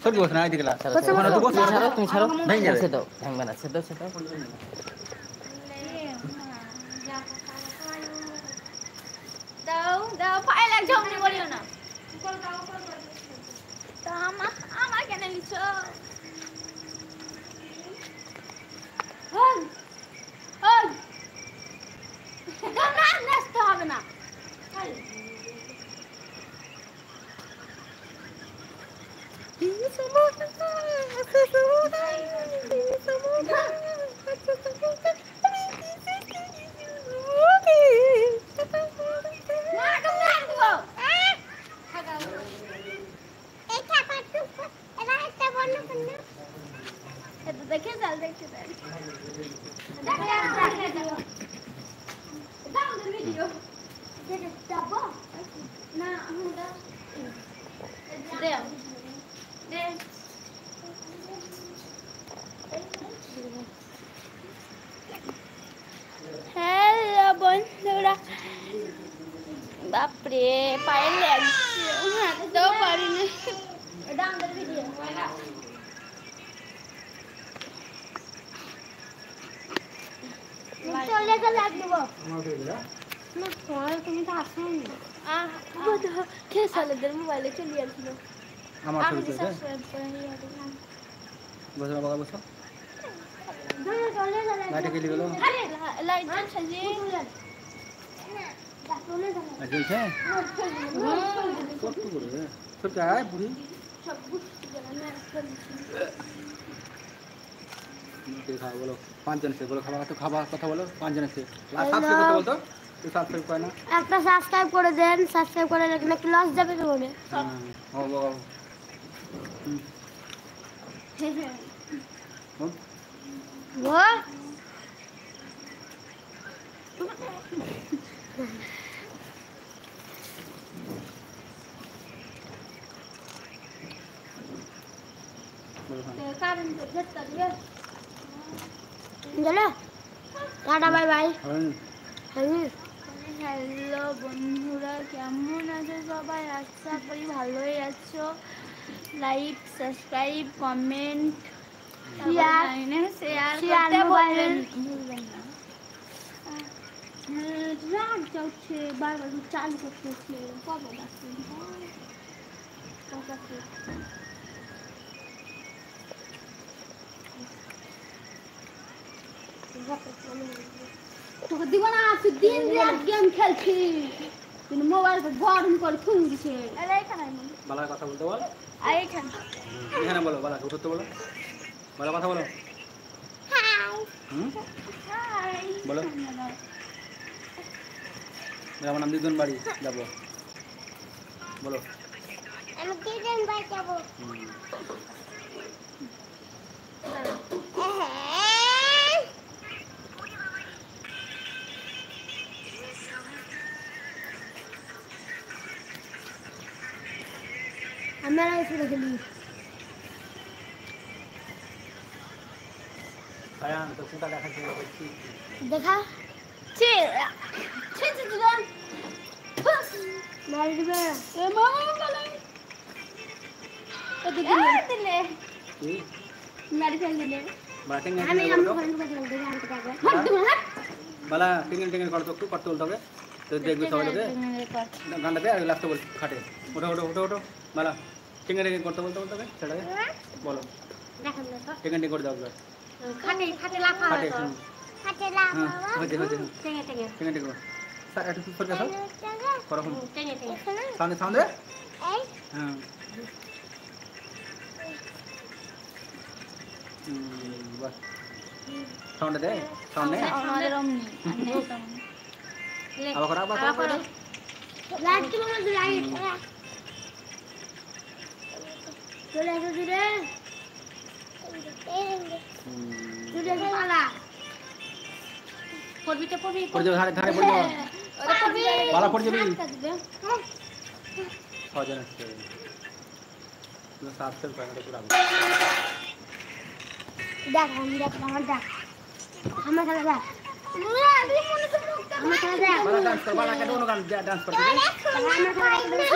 ছোট বস না এদিকে লাগ ওখানে তো বস ছাড়ো তুমি ছাড়ো ভেঙে যাবে সে দাও ভাঙবে না সে দাও দাও দাও পায়ে লাগছে অমনি বলিও না তা আমার কেন লিছো হবে না দেখে চাল দেখতে না হ্যালো বন্ধুরা বাপরে পায়ে লাগছে হাঁটতেও পারি না এটা আমাদের ভিডিও চলে গেলে লাগব না ফোন তুমি তো আসোনি কে সালেদের মোবাইলে চলে আসলো আমার ছবি সাবস্ক্রাইব করে নিয়ে বসো বাবা বসো লাইট কে গেল লাইট সাজি আচ্ছা কত করে ছোট আয় বুড়ি সব বুঝতে গেল না খাওয়া বলো 5 জন সে বলো খাবার কথা বলো 5 জন সে সাবস্ক্রাইব করতে বলতো তুই সাবস্ক্রাইব করে না একটা সাবস্ক্রাইব করে দেন সাবস্ক্রাইব করে রাখলে কি লস যাবে তো বলে ও বাবা ও কারণ যেটা দিয়ে চলো টাটা বাই বাই হ্যালো বন্ধুরা কেমন আছো সবাই আশা করি ভালোই আছো লাইক সাবস্ক্রাইব কমেন্ট শেয়ার করতে ভুলবেন না রাগ যাচ্ছে বারবার চালু করতেছে কবে আসছে তোকে দিব না তুই দিন রাত গেম খেলছি তুই মোবাইল গরম করে থুই দিছে বালার কথা বলতে বল এইখানে এখানে বলো বালা উঠতে বলো বালা কথা বলো হাই হাই বলো আমার নাম দিদুন বাড়ি যাবো বলো আমি দিদুন বাড়ি যাব আমরা এসে গেলি আয়ান তো কোনটা দেখাচ্ছি দেখা ছি ছি ছি দিলাম মারি দিবে এ মামা বলে তো দিলে কি মারি ফেল দিলে বাটিং আমি ফোন করে দিলাম দেখে আনতে পারবে হাত তুমি হাত বালা টিঙ্গল টিঙ্গল করতে একটু করতে বলতে হবে তো দেখবি সবাই লোকে গানটা দে আর লাস্টে বল খাটে ওঠো ওঠো ওঠো ওঠো বালা টিঙ্গল টিঙ্গল করতে বলতে হবে সেটাকে বলো দেখেন দেখো টিঙ্গল টিঙ্গল করে দাও খাটে খাটে লাফা খাটে খাটে লাফা হচ্ছে হচ্ছে টেঙ্গে টেঙ্গে টিঙ্গল টিঙ্গল স্যার একটু সরে যাও করো টেঙ্গে টেঙ্গে সামনে সামনে এই হ্যাঁ বাস সাউন্ড দে সাউন্ড দে আমাদের অমনি আবার করা আবার করা লাইট কি মনে লাইট চলে আসো দিরে চলে আসো মালা পড়বিতে পড়বি পড়ে যাবে ধারে ধারে পড়ে যাবে ওরে পড়বি বালা পড়ে যাবি ছজন আছে তুই সাবস্ক্রাইব করে দে পুরো দেখ আমি দেখ আমার দেখ আমার খেলা দেখ আমার খেলা দেখ বালা ডান্স কর বালা কে দোনো গান ডান্স করতে আমার খেলা দেখ